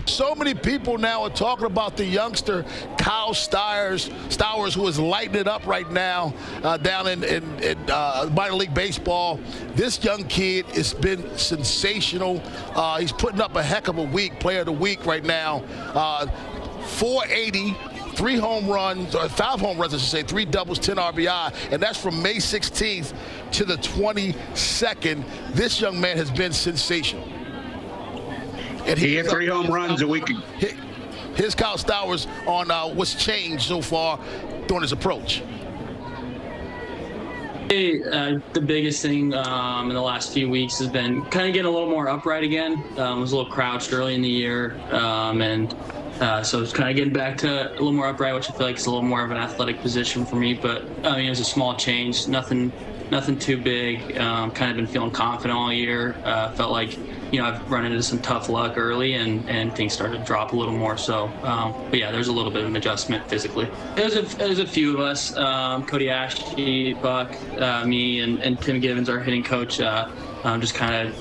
So many people now are talking about the youngster Kyle Stowers, who is lighting it up right now down in minor league baseball. This young kid has been sensational. He's putting up a heck of a week, player of the week right now. 480. 3 home runs, or 5 home runs, I should say, 3 doubles, 10 RBI, and that's from May 16th to the 22nd. This young man has been sensational. And he hit 3 home runs a week. Here's Kyle Stowers on what's changed so far during his approach. The biggest thing in the last few weeks has been kind of getting a little more upright again. Was a little crouched early in the year, so it's kind of getting back to a little more upright, which I feel like is a little more of an athletic position for me. But I mean, it was a small change, nothing too big. Kind of been feeling confident all year. Felt like, I've run into some tough luck early, and things started to drop a little more. So, but yeah, there's a little bit of an adjustment physically. There's a few of us, Cody Ashley, Buck, me, and Tim Givens, our hitting coach. Just kind of,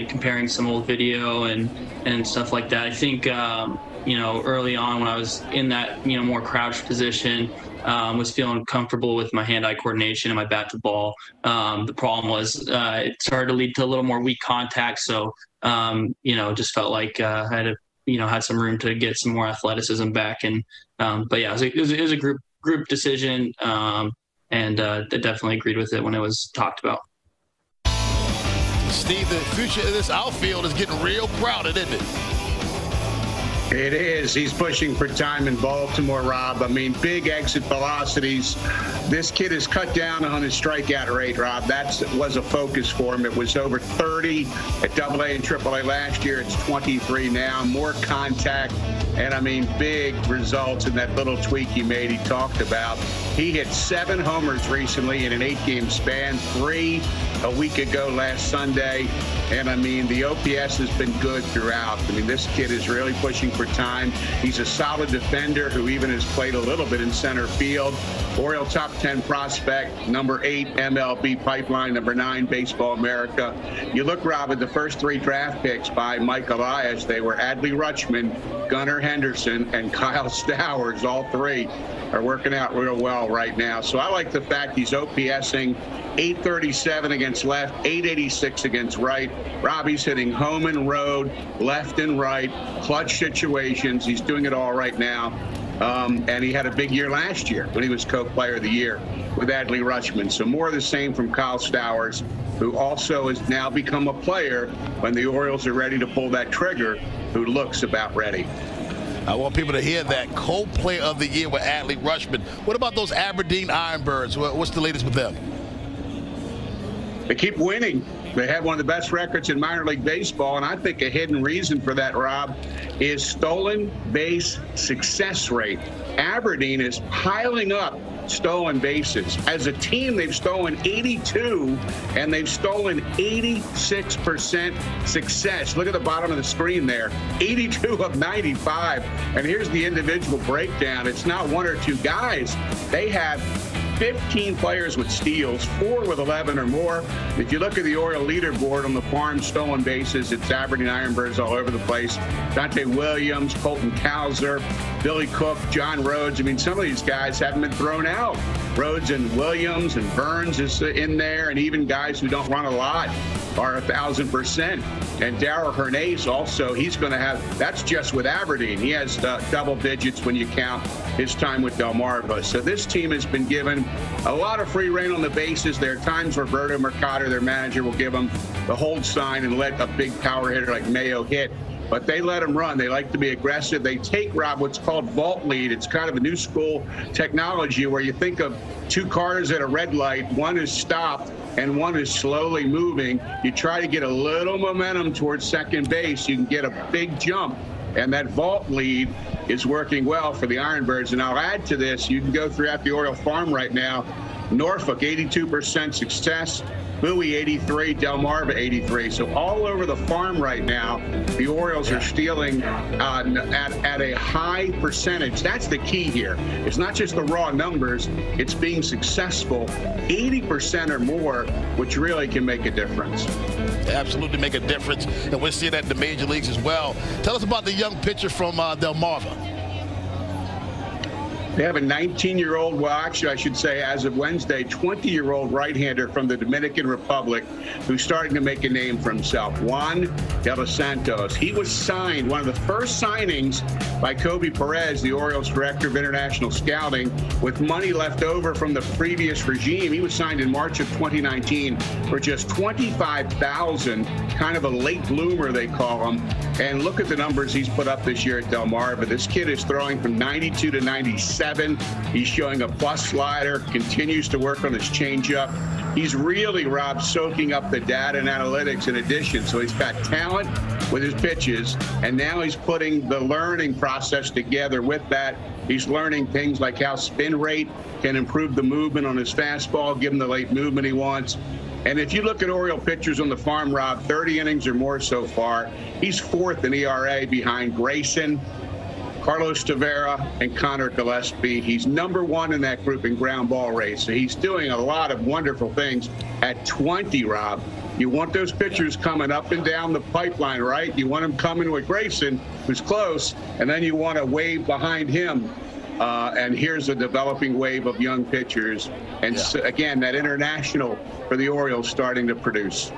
comparing some old video and stuff like that. I think, early on when I was in that, more crouched position, was feeling comfortable with my hand-eye coordination and my bat to ball. The problem was it started to lead to a little more weak contact. So, just felt like I had to, had some room to get some more athleticism back. And, but yeah, it was a group decision. And I definitely agreed with it when it was talked about. Steve, the future of this outfield is getting real crowded, isn't it? It is. He's pushing for time in Baltimore, Rob. I mean, big exit velocities. This kid has cut down on his strikeout rate, Rob. That was a focus for him. It was over 30 at AA and AAA last year. It's 23 now. More contact. And, I mean, big results in that little tweak he made, he talked about. He hit 7 homers recently in an 8-game span, 3 a week ago last Sunday. And, I mean, the OPS has been good throughout. I mean, this kid is really pushing for time. He's a solid defender who even has played a little bit in center field. Oriole top 10 prospect, number 8 MLB pipeline, number 9 Baseball America. You look, Rob, at the first 3 draft picks by Mike Elias. They were Adley Rutschman, Gunnar Henderson, and Kyle Stowers. All 3 are working out real well right now. So I like the fact he's OPSing 837 against left, 886 against right. Robbie's hitting home and road, left and right, clutch situations. He's doing it all right now. And he had a big year last year when he was co-player of the year with Adley Rutschman. So more of the same from Kyle Stowers, who also has now become a player when the Orioles are ready to pull that trigger, who looks about ready. I want people to hear that. Co-player of the year with Adley Rutschman. What about those Aberdeen Ironbirds? What's the latest with them? They keep winning. They have one of the best records in minor league baseball, and I think a hidden reason for that, Rob, is stolen base success rate. Aberdeen is piling up stolen bases. As a team, they've stolen 82, and they've stolen 86% success. Look at the bottom of the screen there, 82 of 95. And here's the individual breakdown. It's not 1 or 2 guys. They have 15 players with steals, 4 with 11 or more. If you look at the Oriole leaderboard on the farm stolen bases, it's Aberdeen Ironbirds all over the place. Dante Williams, Colton Cowser, Billy Cook, John Rhodes. I mean, some of these guys haven't been thrown out. Rhodes and Williams and Burns is in there, and even guys who don't run a lot are 1,000%. And Darryl Hernandez also, he's going to have, that's just with Aberdeen. He has double digits when you count his time with Delmarva. So this team has been given a lot of free rein on the bases. There are times where Roberto Mercado, their manager, will give them the hold sign and let a big power hitter like Mayo hit. But they let them run. They like to be aggressive. They take, Rob, what's called vault lead. It's kind of a new school technology where you think of 2 cars at a red light. One is stopped and one is slowly moving. You try to get a little momentum towards second base. You can get a big jump. And that vault lead is working well for the Ironbirds. And I'll add to this, you can go throughout the Oriole farm right now. Norfolk, 82% success. Bowie, 83. Delmarva, 83. So all over the farm right now, the Orioles are stealing at a high percentage. That's the key here. It's not just the raw numbers. It's being successful 80% or more, which really can make a difference. absolutely make a difference, and we're seeing that in the major leagues as well. Tell us about the young pitcher from Delmarva. They have a 19-year-old, well, actually, I should say, as of Wednesday, 20-year-old right-hander from the Dominican Republic who's starting to make a name for himself, Juan De Los Santos. He was signed, one of the first signings by Kobe Perez, the Orioles director of international scouting, with money left over from the previous regime. He was signed in March of 2019 for just $25,000, kind of a late bloomer, they call him. And look at the numbers he's put up this year at Delmarva. This kid is throwing from 92 to 97. He's showing a plus slider, continues to work on his changeup. He's really, Rob, soaking up the data and analytics in addition. So he's got talent with his pitches, and now he's putting the learning process together with that. He's learning things like how spin rate can improve the movement on his fastball, give him the late movement he wants. And if you look at Oriole pitchers on the farm, Rob, 30 innings or more so far, he's fourth in ERA behind Grayson, Carlos Tavera, and Connor Gillespie. He's number one in that group in ground ball rate. So he's doing a lot of wonderful things at 20, Rob. You want those pitchers coming up and down the pipeline, right? You want them coming with Grayson, who's close, and then you want a wave behind him. And here's a developing wave of young pitchers. And so, again, that international for the Orioles starting to produce.